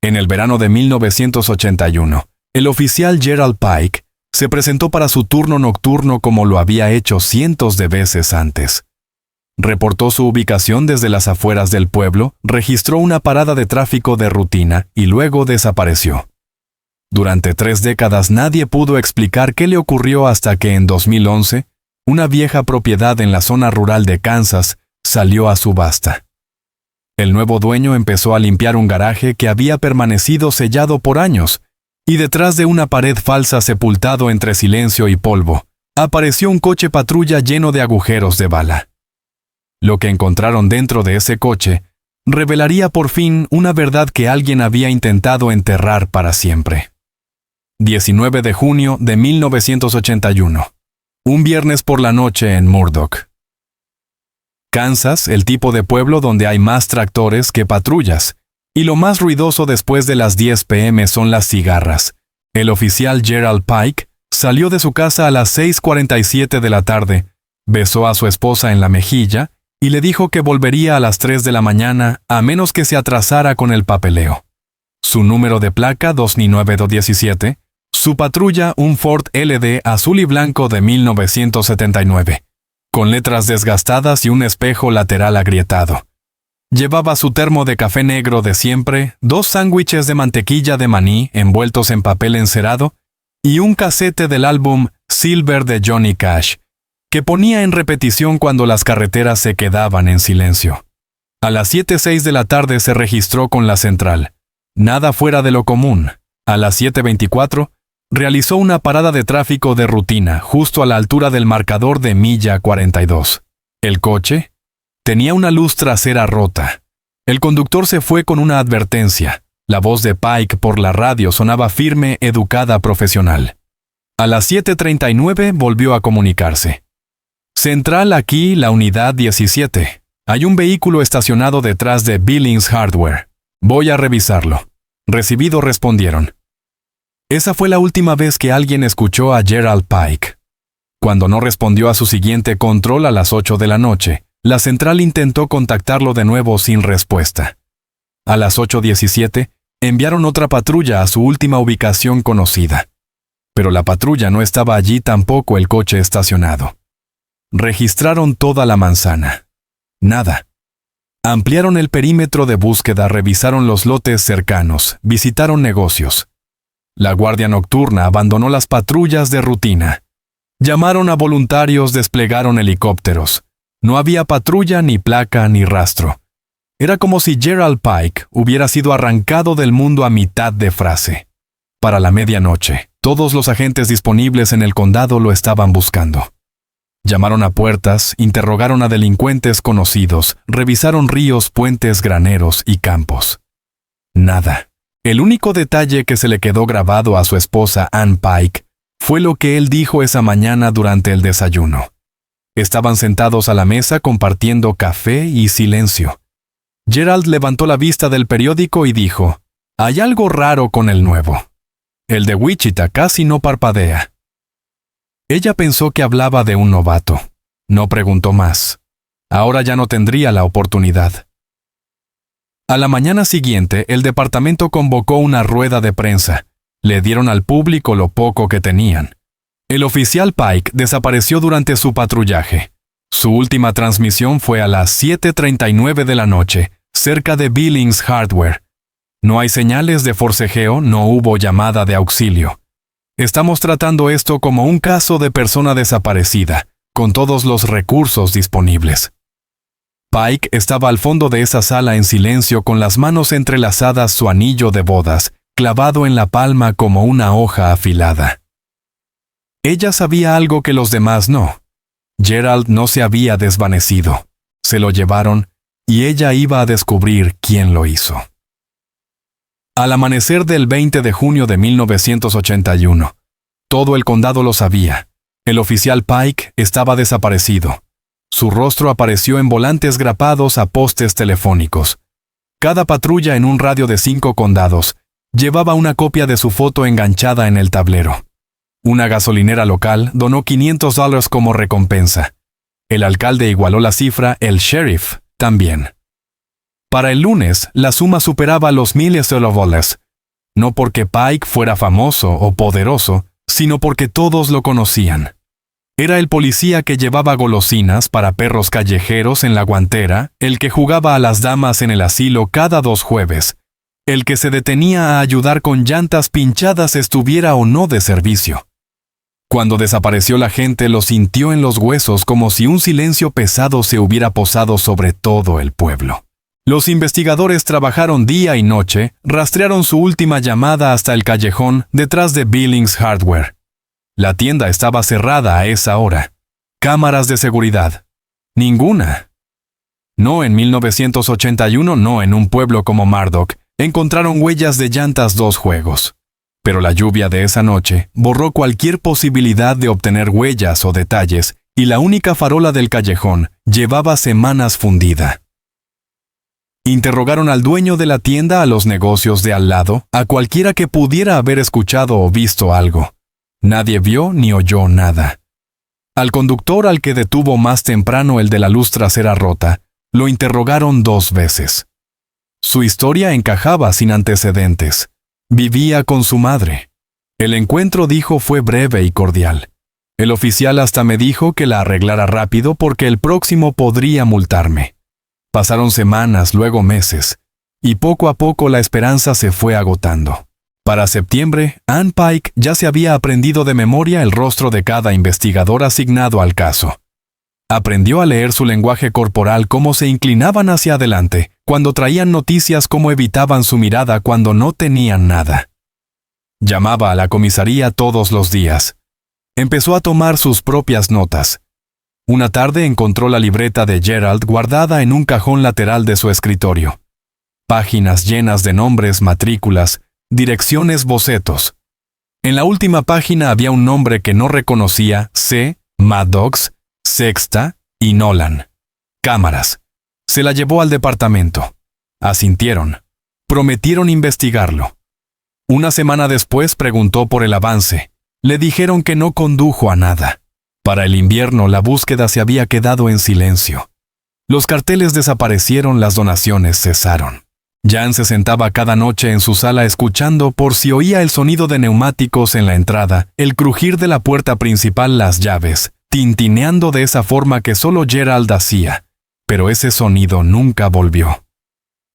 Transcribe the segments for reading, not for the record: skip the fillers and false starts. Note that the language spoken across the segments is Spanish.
En el verano de 1981, el oficial Gerald Pike se presentó para su turno nocturno como lo había hecho cientos de veces antes. Reportó su ubicación desde las afueras del pueblo, registró una parada de tráfico de rutina y luego desapareció. Durante 3 décadas nadie pudo explicar qué le ocurrió hasta que en 2011, una vieja propiedad en la zona rural de Kansas salió a subasta. El nuevo dueño empezó a limpiar un garaje que había permanecido sellado por años, y detrás de una pared falsa sepultado entre silencio y polvo, apareció un coche patrulla lleno de agujeros de bala. Lo que encontraron dentro de ese coche revelaría por fin una verdad que alguien había intentado enterrar para siempre. 19 de junio de 1981. Un viernes por la noche en Murdoch. Kansas, el tipo de pueblo donde hay más tractores que patrullas, y lo más ruidoso después de las 10 p.m. son las cigarras. El oficial Gerald Pike salió de su casa a las 6:47 de la tarde, besó a su esposa en la mejilla y le dijo que volvería a las 3 de la mañana a menos que se atrasara con el papeleo. Su número de placa 29217, su patrulla un Ford LD azul y blanco de 1979, con letras desgastadas y un espejo lateral agrietado. Llevaba su termo de café negro de siempre, 2 sándwiches de mantequilla de maní envueltos en papel encerado y un casete del álbum Silver de Johnny Cash, que ponía en repetición cuando las carreteras se quedaban en silencio. A las 7:06 de la tarde se registró con la central. Nada fuera de lo común. A las 7:24, realizó una parada de tráfico de rutina justo a la altura del marcador de milla 42. El coche tenía una luz trasera rota. El conductor se fue con una advertencia. La voz de Pike por la radio sonaba firme, educada, profesional. A las 7:39 volvió a comunicarse. Central aquí, la unidad 17. Hay un vehículo estacionado detrás de Billings Hardware. Voy a revisarlo. Recibido, respondieron. Esa fue la última vez que alguien escuchó a Gerald Pike. Cuando no respondió a su siguiente control a las 8 de la noche, la central intentó contactarlo de nuevo sin respuesta. A las 8:17, enviaron otra patrulla a su última ubicación conocida. Pero la patrulla no estaba allí, tampoco el coche estacionado. Registraron toda la manzana. Nada. Ampliaron el perímetro de búsqueda, revisaron los lotes cercanos, visitaron negocios. La guardia nocturna abandonó las patrullas de rutina. Llamaron a voluntarios, desplegaron helicópteros. No había patrulla, ni placa, ni rastro. Era como si Gerald Pike hubiera sido arrancado del mundo a mitad de frase. Para la medianoche, todos los agentes disponibles en el condado lo estaban buscando. Llamaron a puertas, interrogaron a delincuentes conocidos, revisaron ríos, puentes, graneros y campos. Nada. El único detalle que se le quedó grabado a su esposa Ann Pike fue lo que él dijo esa mañana durante el desayuno. Estaban sentados a la mesa compartiendo café y silencio. Gerald levantó la vista del periódico y dijo, «Hay algo raro con el nuevo. El de Wichita casi no parpadea». Ella pensó que hablaba de un novato. No preguntó más. Ahora ya no tendría la oportunidad. A la mañana siguiente, el departamento convocó una rueda de prensa. Le dieron al público lo poco que tenían. El oficial Pike desapareció durante su patrullaje. Su última transmisión fue a las 7:39 de la noche, cerca de Billings Hardware. No hay señales de forcejeo, no hubo llamada de auxilio. Estamos tratando esto como un caso de persona desaparecida, con todos los recursos disponibles. Pike estaba al fondo de esa sala en silencio, con las manos entrelazadas, su anillo de bodas, clavado en la palma como una hoja afilada. Ella sabía algo que los demás no. Gerald no se había desvanecido. Se lo llevaron, y ella iba a descubrir quién lo hizo. Al amanecer del 20 de junio de 1981, todo el condado lo sabía. El oficial Pike estaba desaparecido. Su rostro apareció en volantes grapados a postes telefónicos. Cada patrulla en un radio de 5 condados llevaba una copia de su foto enganchada en el tablero. Una gasolinera local donó $500 como recompensa. El alcalde igualó la cifra, el sheriff también. Para el lunes, la suma superaba los miles de dólares, no porque Pike fuera famoso o poderoso, sino porque todos lo conocían. Era el policía que llevaba golosinas para perros callejeros en la guantera, el que jugaba a las damas en el asilo cada 2 jueves, el que se detenía a ayudar con llantas pinchadas estuviera o no de servicio. Cuando desapareció la gente lo sintió en los huesos como si un silencio pesado se hubiera posado sobre todo el pueblo. Los investigadores trabajaron día y noche, rastrearon su última llamada hasta el callejón detrás de Billings Hardware. La tienda estaba cerrada a esa hora. Cámaras de seguridad. Ninguna. No en 1981, no en un pueblo como Murdoch, encontraron huellas de llantas 2 juegos. Pero la lluvia de esa noche borró cualquier posibilidad de obtener huellas o detalles, y la única farola del callejón llevaba semanas fundida. Interrogaron al dueño de la tienda, a los negocios de al lado, a cualquiera que pudiera haber escuchado o visto algo. Nadie vio ni oyó nada. Al conductor, al que detuvo más temprano el de la luz trasera rota, lo interrogaron 2 veces. Su historia encajaba sin antecedentes. Vivía con su madre. El encuentro, dijo, fue breve y cordial. El oficial hasta me dijo que la arreglara rápido porque el próximo podría multarme. Pasaron semanas, luego meses, y poco a poco la esperanza se fue agotando. Para septiembre, Ann Pike ya se había aprendido de memoria el rostro de cada investigador asignado al caso. Aprendió a leer su lenguaje corporal, cómo se inclinaban hacia adelante, cuando traían noticias, cómo evitaban su mirada cuando no tenían nada. Llamaba a la comisaría todos los días. Empezó a tomar sus propias notas. Una tarde encontró la libreta de Gerald guardada en un cajón lateral de su escritorio. Páginas llenas de nombres, matrículas, direcciones, bocetos. En la última página había un nombre que no reconocía: C. Maddox, Sexta y Nolan. Cámaras. Se la llevó al departamento. Asintieron. Prometieron investigarlo. Una semana después preguntó por el avance. Le dijeron que no condujo a nada. Para el invierno la búsqueda se había quedado en silencio. Los carteles desaparecieron, las donaciones cesaron. Jan se sentaba cada noche en su sala escuchando por si oía el sonido de neumáticos en la entrada, el crujir de la puerta principal, las llaves, tintineando de esa forma que solo Gerald hacía. Pero ese sonido nunca volvió.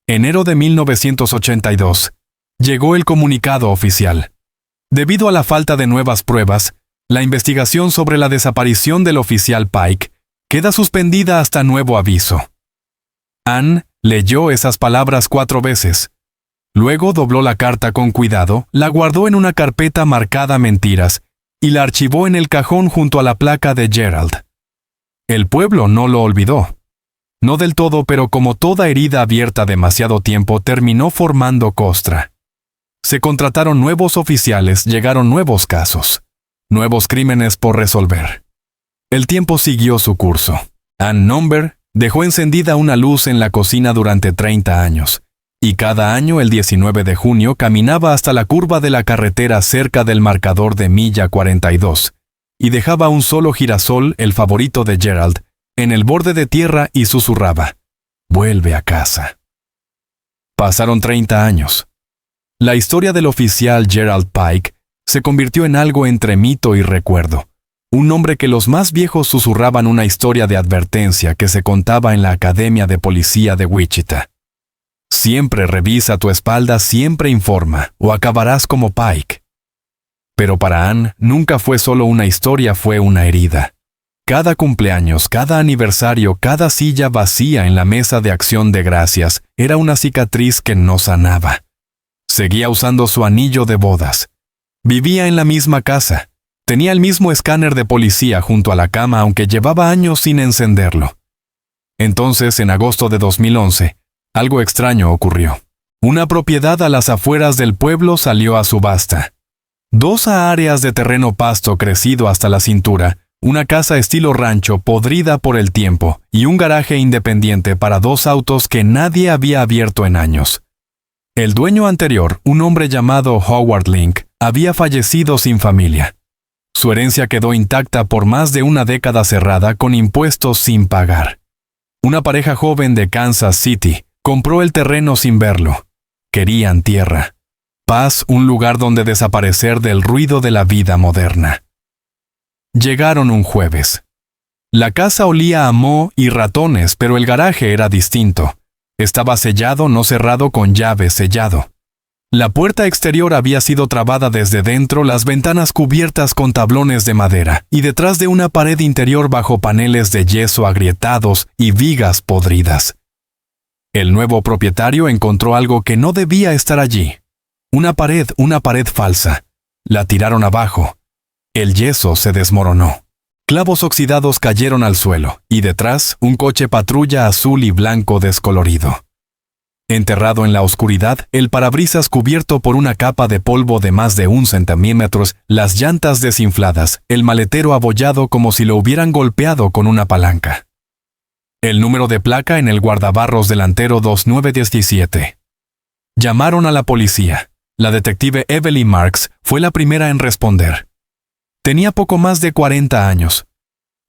Enero de 1982. Llegó el comunicado oficial. Debido a la falta de nuevas pruebas, la investigación sobre la desaparición del oficial Pike queda suspendida hasta nuevo aviso. Ann leyó esas palabras 4 veces. Luego dobló la carta con cuidado, la guardó en una carpeta marcada mentiras y la archivó en el cajón junto a la placa de Gerald. El pueblo no lo olvidó. No del todo, pero como toda herida abierta demasiado tiempo, terminó formando costra. Se contrataron nuevos oficiales, llegaron nuevos casos. Nuevos crímenes por resolver. El tiempo siguió su curso. Ann Nomber dejó encendida una luz en la cocina durante 30 años, y cada año el 19 de junio caminaba hasta la curva de la carretera cerca del marcador de milla 42, y dejaba un solo girasol, el favorito de Gerald, en el borde de tierra y susurraba: «Vuelve a casa». Pasaron 30 años. La historia del oficial Gerald Pike se convirtió en algo entre mito y recuerdo. Un nombre que los más viejos susurraban, una historia de advertencia que se contaba en la Academia de Policía de Wichita. Siempre revisa tu espalda, siempre informa, o acabarás como Pike. Pero para Ann nunca fue solo una historia, fue una herida. Cada cumpleaños, cada aniversario, cada silla vacía en la mesa de acción de gracias era una cicatriz que no sanaba. Seguía usando su anillo de bodas. Vivía en la misma casa. Tenía el mismo escáner de policía junto a la cama, aunque llevaba años sin encenderlo. Entonces, en agosto de 2011, algo extraño ocurrió. Una propiedad a las afueras del pueblo salió a subasta. 2 áreas de terreno pasto crecido hasta la cintura, una casa estilo rancho podrida por el tiempo y un garaje independiente para 2 autos que nadie había abierto en años. El dueño anterior, un hombre llamado Howard Link, había fallecido sin familia. Su herencia quedó intacta por más de una década cerrada con impuestos sin pagar. Una pareja joven de Kansas City, Compró el terreno sin verlo. Querían tierra. Paz, un lugar donde desaparecer del ruido de la vida moderna. Llegaron un jueves. La casa olía a moho y ratones, pero el garaje era distinto. Estaba sellado, no cerrado, con llave, sellado. La puerta exterior había sido trabada desde dentro, las ventanas cubiertas con tablones de madera, y detrás de una pared interior bajo paneles de yeso agrietados y vigas podridas. El nuevo propietario encontró algo que no debía estar allí. Una pared falsa. La tiraron abajo. El yeso se desmoronó. Clavos oxidados cayeron al suelo, y detrás, un coche patrulla azul y blanco descolorido. Enterrado en la oscuridad, el parabrisas cubierto por una capa de polvo de más de 1 centímetro, las llantas desinfladas, el maletero abollado como si lo hubieran golpeado con una palanca. El número de placa en el guardabarros delantero 2917. Llamaron a la policía. La detective Evelyn Marks fue la primera en responder. Tenía poco más de 40 años.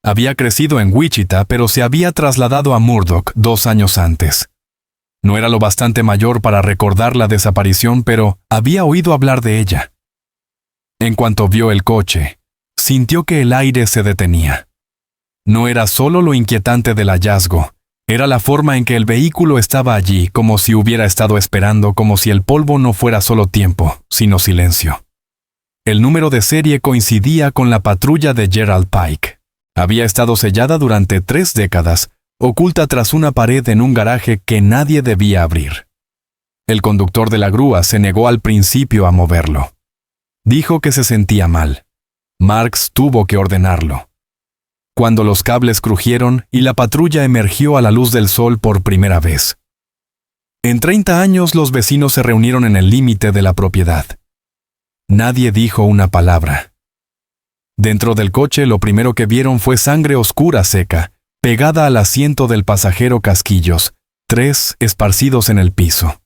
Había crecido en Wichita, pero se había trasladado a Murdoch 2 años antes. No era lo bastante mayor para recordar la desaparición, pero había oído hablar de ella. En cuanto vio el coche, sintió que el aire se detenía. No era solo lo inquietante del hallazgo, era la forma en que el vehículo estaba allí, como si hubiera estado esperando, como si el polvo no fuera solo tiempo, sino silencio. El número de serie coincidía con la patrulla de Gerald Pike. Había estado sellada durante 3 décadas, oculta tras una pared en un garaje que nadie debía abrir. El conductor de la grúa se negó al principio a moverlo. Dijo que se sentía mal. Marks tuvo que ordenarlo. Cuando los cables crujieron y la patrulla emergió a la luz del sol por primera vez. En 30 años los vecinos se reunieron en el límite de la propiedad. Nadie dijo una palabra. Dentro del coche lo primero que vieron fue sangre oscura seca, pegada al asiento del pasajero, casquillos, 3 esparcidos en el piso.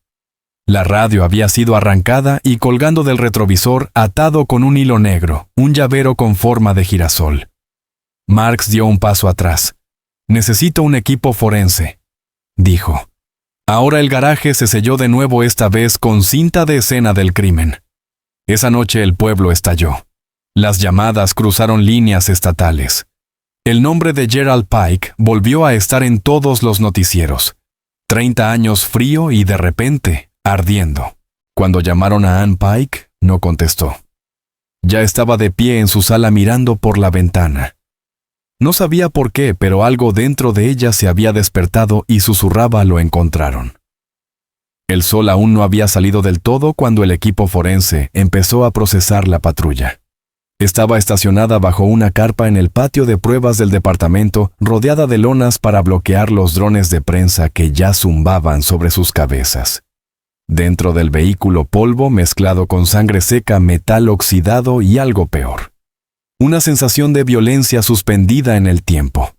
La radio había sido arrancada y colgando del retrovisor, atado con un hilo negro, un llavero con forma de girasol. Marks dio un paso atrás. «Necesito un equipo forense», dijo. Ahora el garaje se selló de nuevo, esta vez con cinta de escena del crimen. Esa noche el pueblo estalló. Las llamadas cruzaron líneas estatales. El nombre de Gerald Pike volvió a estar en todos los noticieros. 30 años frío y de repente, ardiendo. Cuando llamaron a Ann Pike, no contestó. Ya estaba de pie en su sala mirando por la ventana. No sabía por qué, pero algo dentro de ella se había despertado y susurraba: lo encontraron. El sol aún no había salido del todo cuando el equipo forense empezó a procesar la patrulla. Estaba estacionada bajo una carpa en el patio de pruebas del departamento, rodeada de lonas para bloquear los drones de prensa que ya zumbaban sobre sus cabezas. Dentro del vehículo, polvo mezclado con sangre seca, metal oxidado y algo peor. Una sensación de violencia suspendida en el tiempo.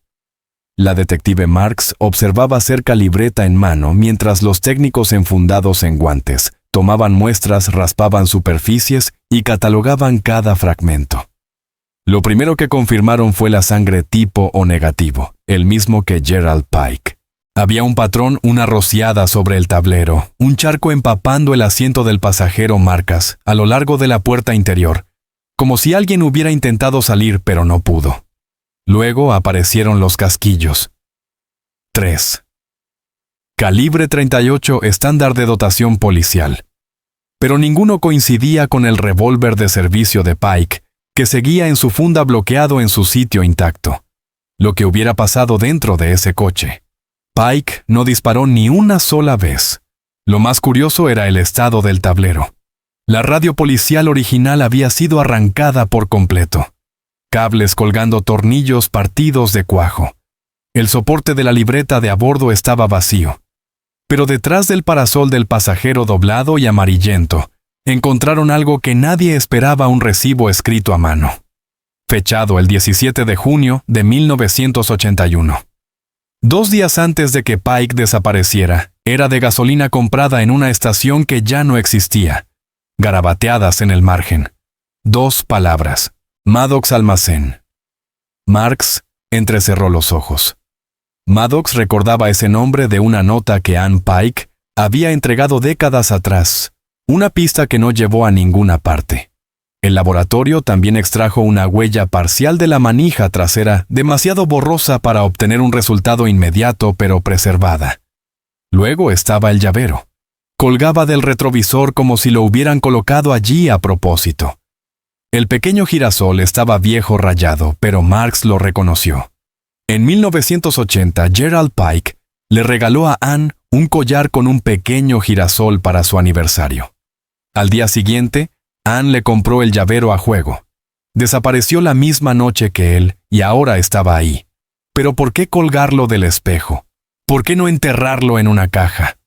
La detective Marks observaba cerca, libreta en mano, mientras los técnicos enfundados en guantes tomaban muestras, raspaban superficies y catalogaban cada fragmento. Lo primero que confirmaron fue la sangre tipo O negativo, el mismo que Gerald Pike. Había un patrón, una rociada sobre el tablero, un charco empapando el asiento del pasajero, marcas a lo largo de la puerta interior, como si alguien hubiera intentado salir pero no pudo. Luego aparecieron los casquillos. 3. Calibre 38, estándar de dotación policial. Pero ninguno coincidía con el revólver de servicio de Pike, que seguía en su funda bloqueado en su sitio intacto. Lo que hubiera pasado dentro de ese coche. Pike no disparó ni una sola vez. Lo más curioso era el estado del tablero. La radio policial original había sido arrancada por completo. Cables colgando, tornillos partidos de cuajo. El soporte de la libreta de a bordo estaba vacío. Pero detrás del parasol del pasajero, doblado y amarillento, encontraron algo que nadie esperaba: un recibo escrito a mano. Fechado el 17 de junio de 1981. 2 días antes de que Pike desapareciera, era de gasolina comprada en una estación que ya no existía. Garabateadas en el margen. 2 palabras. Maddox Almacén. Marks entrecerró los ojos. Maddox recordaba ese nombre de una nota que Ann Pike había entregado décadas atrás, una pista que no llevó a ninguna parte. El laboratorio también extrajo una huella parcial de la manija trasera demasiado borrosa para obtener un resultado inmediato pero preservada. Luego estaba el llavero. Colgaba del retrovisor como si lo hubieran colocado allí a propósito. El pequeño girasol estaba viejo rayado, pero Marks lo reconoció. En 1980, Gerald Pike le regaló a Ann un collar con un pequeño girasol para su aniversario. Al día siguiente, Ann le compró el llavero a juego. Desapareció la misma noche que él y ahora estaba ahí. Pero ¿por qué colgarlo del espejo? ¿Por qué no enterrarlo en una caja?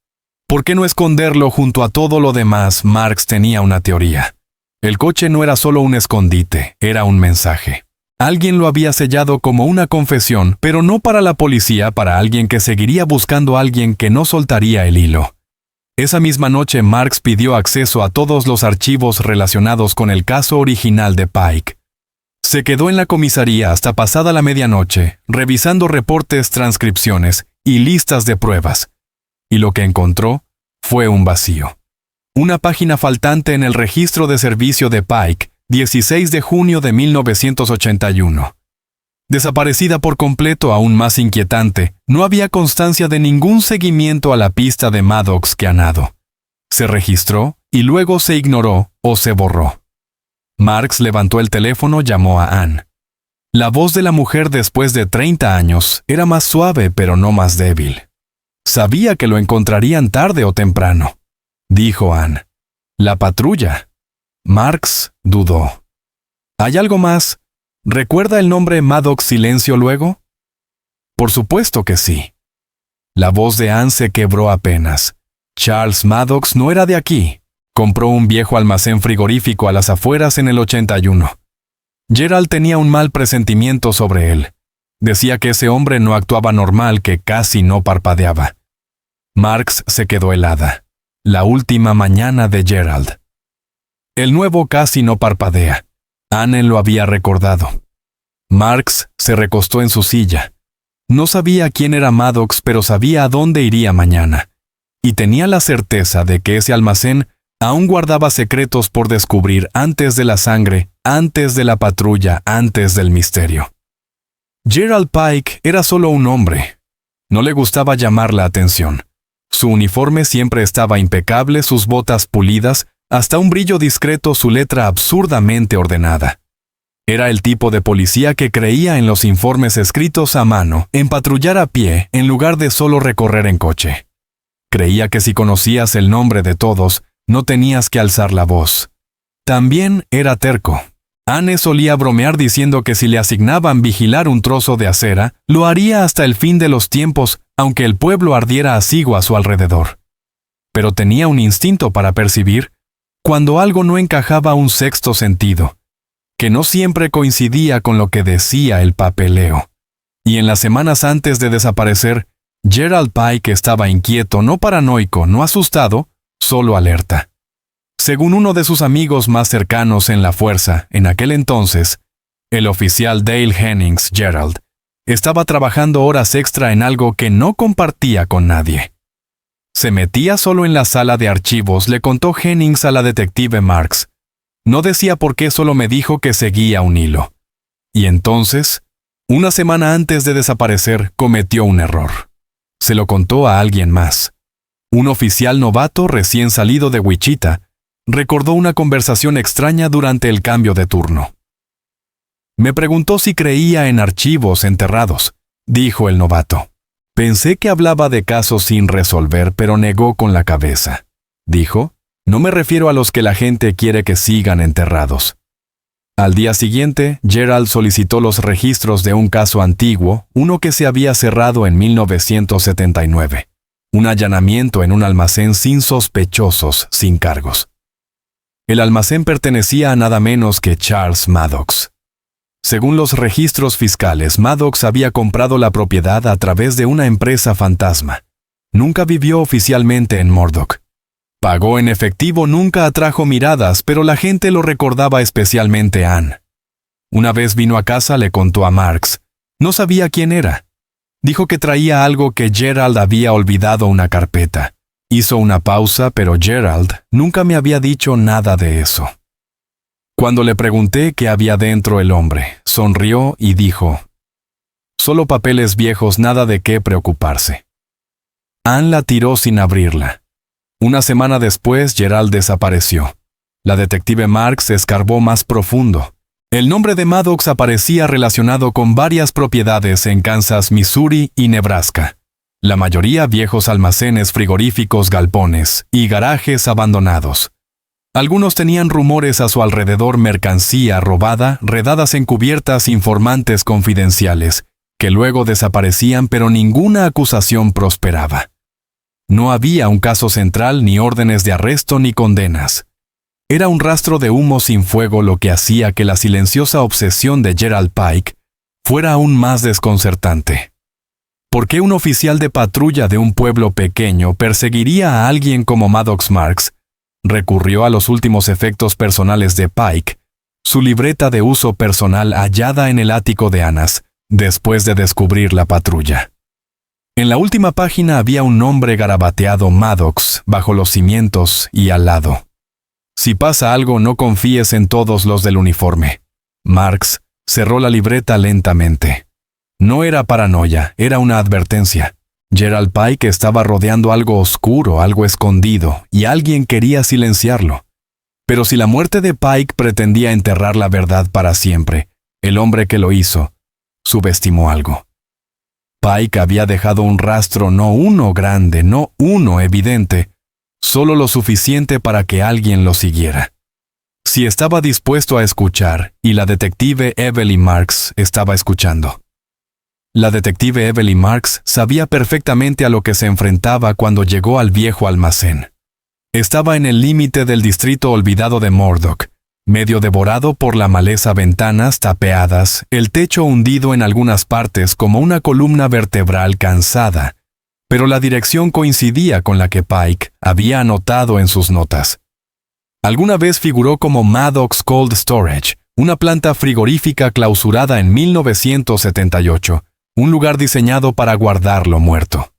¿Por qué no esconderlo junto a todo lo demás? Marks tenía una teoría. El coche no era solo un escondite, era un mensaje. Alguien lo había sellado como una confesión, pero no para la policía, para alguien que seguiría buscando a alguien que no soltaría el hilo. Esa misma noche, Marks pidió acceso a todos los archivos relacionados con el caso original de Pike. Se quedó en la comisaría hasta pasada la medianoche, revisando reportes, transcripciones y listas de pruebas. Y lo que encontró fue un vacío. Una página faltante en el registro de servicio de Pike, 16 de junio de 1981. Desaparecida por completo, aún más inquietante, no había constancia de ningún seguimiento a la pista de Maddox que a nado. Se registró y luego se ignoró o se borró. Marks levantó el teléfono, llamó a Ann. La voz de la mujer después de 30 años era más suave pero no más débil. Sabía que lo encontrarían tarde o temprano, dijo Ann. La patrulla. Marks dudó. ¿Hay algo más? ¿Recuerda el nombre Maddox Silencio luego? Por supuesto que sí. La voz de Ann se quebró apenas. Charles Maddox no era de aquí. Compró un viejo almacén frigorífico a las afueras en el 81. Gerald tenía un mal presentimiento sobre él. Decía que ese hombre no actuaba normal, que casi no parpadeaba. Marks se quedó helada. La última mañana de Gerald. El nuevo casi no parpadea. Anne lo había recordado. Marks se recostó en su silla. No sabía quién era Maddox, pero sabía a dónde iría mañana. Y tenía la certeza de que ese almacén aún guardaba secretos por descubrir antes de la sangre, antes de la patrulla, antes del misterio. Gerald Pike era solo un hombre. No le gustaba llamar la atención. Su uniforme siempre estaba impecable, sus botas pulidas, hasta un brillo discreto, su letra absurdamente ordenada. Era el tipo de policía que creía en los informes escritos a mano, en patrullar a pie en lugar de solo recorrer en coche. Creía que si conocías el nombre de todos, no tenías que alzar la voz. También era terco. Anne solía bromear diciendo que si le asignaban vigilar un trozo de acera, lo haría hasta el fin de los tiempos, aunque el pueblo ardiera a ciego a su alrededor. Pero tenía un instinto para percibir cuando algo no encajaba, un sexto sentido, que no siempre coincidía con lo que decía el papeleo. Y en las semanas antes de desaparecer, Gerald Pike estaba inquieto, no paranoico, no asustado, solo alerta. Según uno de sus amigos más cercanos en la fuerza, en aquel entonces, el oficial Dale Hennings Gerald estaba trabajando horas extra en algo que no compartía con nadie. Se metía solo en la sala de archivos, le contó Hennings a la detective Marks. No decía por qué, solo me dijo que seguía un hilo. Y entonces, una semana antes de desaparecer, cometió un error. Se lo contó a alguien más. Un oficial novato recién salido de Wichita recordó una conversación extraña durante el cambio de turno. Me preguntó si creía en archivos enterrados, dijo el novato. Pensé que hablaba de casos sin resolver, pero negó con la cabeza. Dijo, no me refiero a los que la gente quiere que sigan enterrados. Al día siguiente, Gerald solicitó los registros de un caso antiguo, uno que se había cerrado en 1979. Un allanamiento en un almacén sin sospechosos, sin cargos. El almacén pertenecía a nada menos que Charles Maddox. Según los registros fiscales, Maddox había comprado la propiedad a través de una empresa fantasma. Nunca vivió oficialmente en Murdoch. Pagó en efectivo, nunca atrajo miradas, pero la gente lo recordaba, especialmente Anne. Una vez vino a casa, le contó a Marks. No sabía quién era. Dijo que traía algo que Gerald había olvidado una carpeta. Hizo una pausa, pero Gerald nunca me había dicho nada de eso. Cuando le pregunté qué había dentro el hombre, sonrió y dijo: «Solo papeles viejos, nada de qué preocuparse». Ann la tiró sin abrirla. Una semana después, Gerald desapareció. La detective Marks escarbó más profundo. El nombre de Maddox aparecía relacionado con varias propiedades en Kansas, Missouri y Nebraska. La mayoría viejos almacenes frigoríficos, galpones y garajes abandonados. Algunos tenían rumores a su alrededor, mercancía robada, redadas encubiertas, informantes confidenciales, que luego desaparecían, pero ninguna acusación prosperaba. No había un caso central, ni órdenes de arresto, ni condenas. Era un rastro de humo sin fuego, lo que hacía que la silenciosa obsesión de Gerald Pike fuera aún más desconcertante. ¿Por qué un oficial de patrulla de un pueblo pequeño perseguiría a alguien como Maddox Marks? Recurrió a los últimos efectos personales de Pike, su libreta de uso personal hallada en el ático de Annas, después de descubrir la patrulla. En la última página había un nombre garabateado: Maddox, bajo los cimientos y al lado. «Si pasa algo, no confíes en todos los del uniforme». Marks cerró la libreta lentamente. No era paranoia, era una advertencia. Gerald Pike estaba rodeando algo oscuro, algo escondido, y alguien quería silenciarlo. Pero si la muerte de Pike pretendía enterrar la verdad para siempre, el hombre que lo hizo subestimó algo. Pike había dejado un rastro, no uno grande, no uno evidente, solo lo suficiente para que alguien lo siguiera. Si estaba dispuesto a escuchar, y la detective Evelyn Marks estaba escuchando. La detective Evelyn Marks sabía perfectamente a lo que se enfrentaba cuando llegó al viejo almacén. Estaba en el límite del distrito olvidado de Moordock, medio devorado por la maleza, ventanas tapeadas, el techo hundido en algunas partes como una columna vertebral cansada, pero la dirección coincidía con la que Pike había anotado en sus notas. Alguna vez figuró como Maddox Cold Storage, una planta frigorífica clausurada en 1978, un lugar diseñado para guardar lo muerto.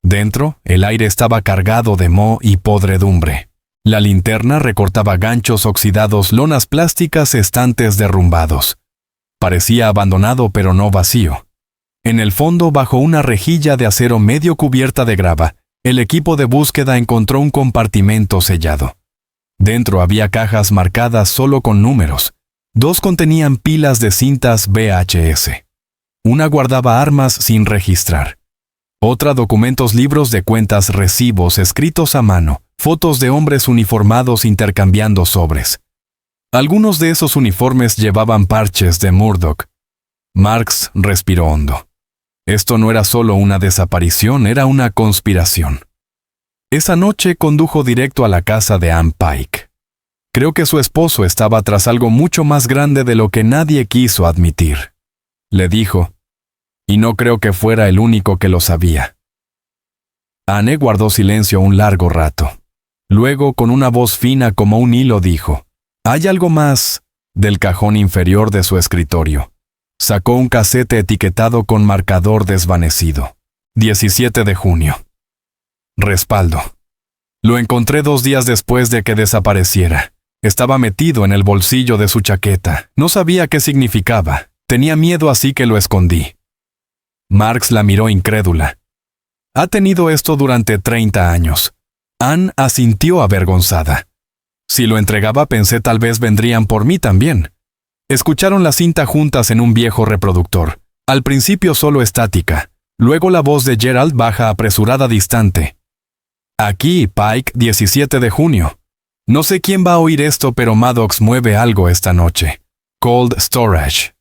Dentro, el aire estaba cargado de moho y podredumbre. La linterna recortaba ganchos oxidados, lonas plásticas, estantes derrumbados. Parecía abandonado, pero no vacío. En el fondo, bajo una rejilla de acero medio cubierta de grava, el equipo de búsqueda encontró un compartimento sellado. Dentro había cajas marcadas solo con números. 2 contenían pilas de cintas VHS. Una guardaba armas sin registrar. Otra, documentos, libros de cuentas, recibos escritos a mano, fotos de hombres uniformados intercambiando sobres. Algunos de esos uniformes llevaban parches de Murdoch. Marks respiró hondo. Esto no era solo una desaparición, era una conspiración. Esa noche condujo directo a la casa de Ann Pike. Creo que su esposo estaba tras algo mucho más grande de lo que nadie quiso admitir. Le dijo, y no creo que fuera el único que lo sabía. Anne guardó silencio un largo rato. Luego, con una voz fina como un hilo, dijo, «¿Hay algo más?». Del cajón inferior de su escritorio sacó un casete etiquetado con marcador desvanecido. 17 de junio. Respaldo. Lo encontré 2 días después de que desapareciera. Estaba metido en el bolsillo de su chaqueta. No sabía qué significaba. Tenía miedo, así que lo escondí. Marks la miró incrédula. «Ha tenido esto durante 30 años». Ann asintió avergonzada. «Si lo entregaba, pensé tal vez vendrían por mí también». Escucharon la cinta juntas en un viejo reproductor. Al principio solo estática. Luego la voz de Gerald baja, apresurada, distante. «Aquí, Pike, 17 de junio. No sé quién va a oír esto, pero Maddox mueve algo esta noche. Cold Storage.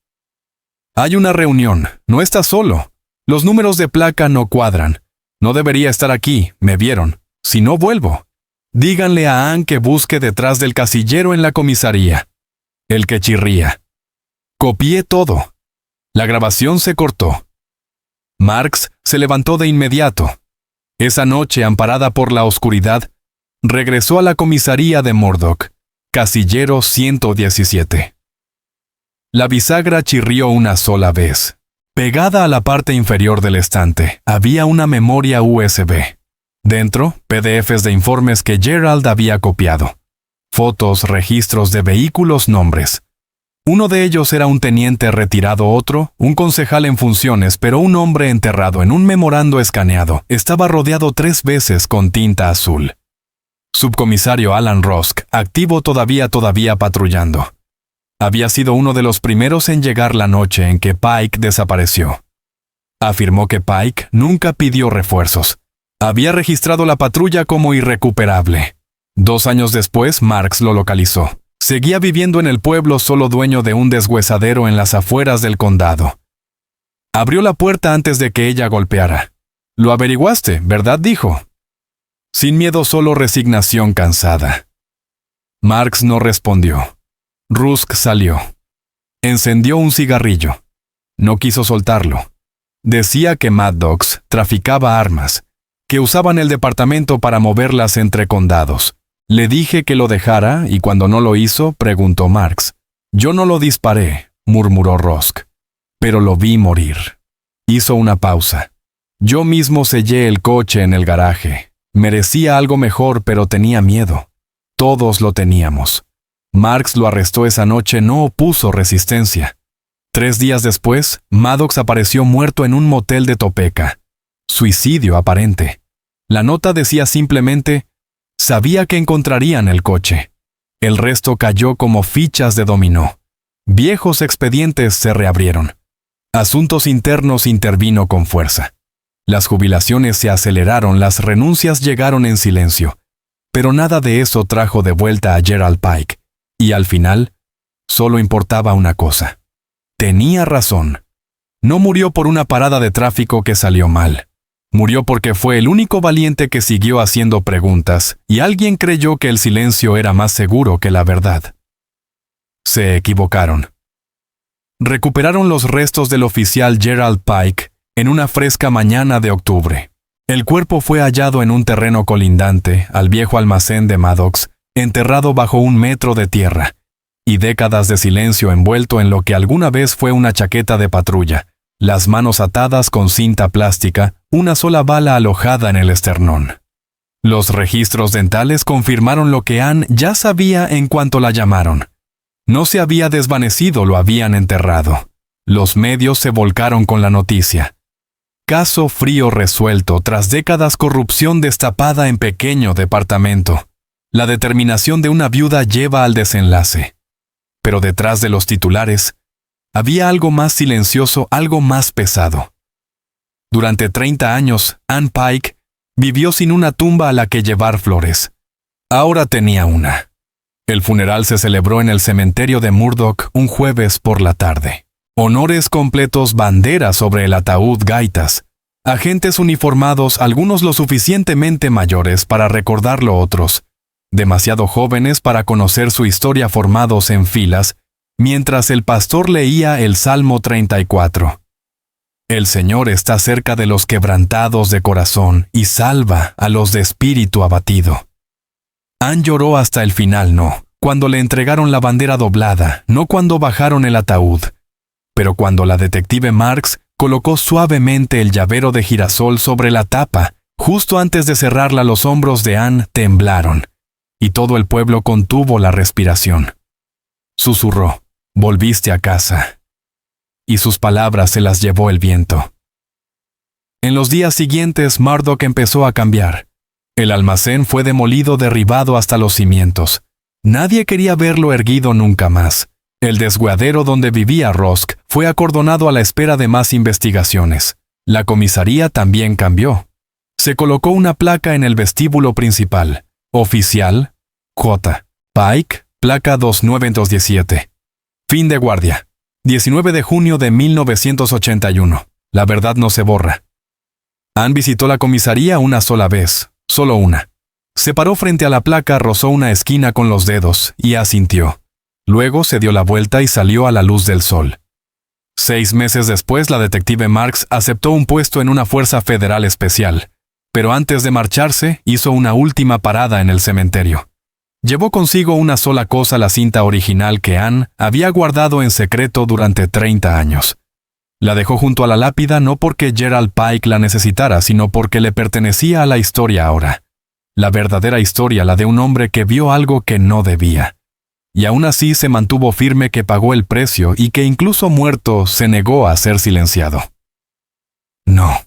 Hay una reunión. No está solo. Los números de placa no cuadran. No debería estar aquí, me vieron. Si no, vuelvo. Díganle a Ann que busque detrás del casillero en la comisaría». El que chirría. Copié todo. La grabación se cortó. Marks se levantó de inmediato. Esa noche, amparada por la oscuridad, regresó a la comisaría de Moordock, casillero 117. La bisagra chirrió una sola vez. Pegada a la parte inferior del estante, había una memoria USB. Dentro, PDFs de informes que Gerald había copiado. Fotos, registros de vehículos, nombres. Uno de ellos era un teniente retirado, otro, un concejal en funciones, pero un hombre enterrado en un memorando escaneado. Estaba rodeado 3 veces con tinta azul. Subcomisario Alan Rusk, activo todavía patrullando. Había sido uno de los primeros en llegar la noche en que Pike desapareció. Afirmó que Pike nunca pidió refuerzos. Había registrado la patrulla como irrecuperable. 2 años después, Marks lo localizó. Seguía viviendo en el pueblo, solo dueño de un deshuesadero en las afueras del condado. Abrió la puerta antes de que ella golpeara. «Lo averiguaste, ¿verdad?», dijo. Sin miedo, solo resignación cansada. Marks no respondió. Rusk salió. Encendió un cigarrillo. No quiso soltarlo. Decía que Maddox traficaba armas, que usaban el departamento para moverlas entre condados. Le dije que lo dejara y cuando no lo hizo, preguntó Marks. Yo no lo disparé, murmuró Rusk, pero lo vi morir. Hizo una pausa. Yo mismo sellé el coche en el garaje. Merecía algo mejor, pero tenía miedo. Todos lo teníamos. Marks lo arrestó esa noche, no opuso resistencia. 3 días después, Maddox apareció muerto en un motel de Topeka. Suicidio aparente. La nota decía simplemente, sabía que encontrarían el coche. El resto cayó como fichas de dominó. Viejos expedientes se reabrieron. Asuntos internos intervino con fuerza. Las jubilaciones se aceleraron, las renuncias llegaron en silencio. Pero nada de eso trajo de vuelta a Gerald Pike. Y al final, solo importaba una cosa. Tenía razón. No murió por una parada de tráfico que salió mal. Murió porque fue el único valiente que siguió haciendo preguntas, y alguien creyó que el silencio era más seguro que la verdad. Se equivocaron. Recuperaron los restos del oficial Gerald Pike en una fresca mañana de octubre. El cuerpo fue hallado en un terreno colindante al viejo almacén de Maddox, enterrado bajo 1 metro de tierra, y décadas de silencio envuelto en lo que alguna vez fue una chaqueta de patrulla, las manos atadas con cinta plástica, una sola bala alojada en el esternón. Los registros dentales confirmaron lo que Ann ya sabía en cuanto la llamaron. No se había desvanecido, lo habían enterrado. Los medios se volcaron con la noticia. Caso frío resuelto tras décadas, corrupción destapada en pequeño departamento. La determinación de una viuda lleva al desenlace. Pero detrás de los titulares, había algo más silencioso, algo más pesado. Durante 30 años, Ann Pike vivió sin una tumba a la que llevar flores. Ahora tenía una. El funeral se celebró en el cementerio de Murdoch un jueves por la tarde. Honores completos, banderas sobre el ataúd, gaitas. Agentes uniformados, algunos lo suficientemente mayores para recordarlo, otros demasiado jóvenes para conocer su historia, formados en filas, mientras el pastor leía el Salmo 34. El Señor está cerca de los quebrantados de corazón y salva a los de espíritu abatido. Ann lloró hasta el final, no cuando le entregaron la bandera doblada, no cuando bajaron el ataúd, pero cuando la detective Marks colocó suavemente el llavero de girasol sobre la tapa, justo antes de cerrarla. Los hombros de Ann temblaron, y todo el pueblo contuvo la respiración. Susurró, «Volviste a casa». Y sus palabras se las llevó el viento. En los días siguientes, Murdoch empezó a cambiar. El almacén fue demolido, derribado hasta los cimientos. Nadie quería verlo erguido nunca más. El desguadero donde vivía Rusk fue acordonado a la espera de más investigaciones. La comisaría también cambió. Se colocó una placa en el vestíbulo principal. Oficial J. Pike, placa 2917. Fin de guardia. 19 de junio de 1981. La verdad no se borra. Ann visitó la comisaría una sola vez, solo una. Se paró frente a la placa, rozó una esquina con los dedos y asintió. Luego se dio la vuelta y salió a la luz del sol. 6 meses después, la detective Marks aceptó un puesto en una fuerza federal especial, pero antes de marcharse, hizo una última parada en el cementerio. Llevó consigo una sola cosa, la cinta original que Ann había guardado en secreto durante 30 años. La dejó junto a la lápida no porque Gerald Pike la necesitara, sino porque le pertenecía a la historia ahora. La verdadera historia, la de un hombre que vio algo que no debía. Y aún así se mantuvo firme que pagó el precio y que incluso muerto se negó a ser silenciado. No.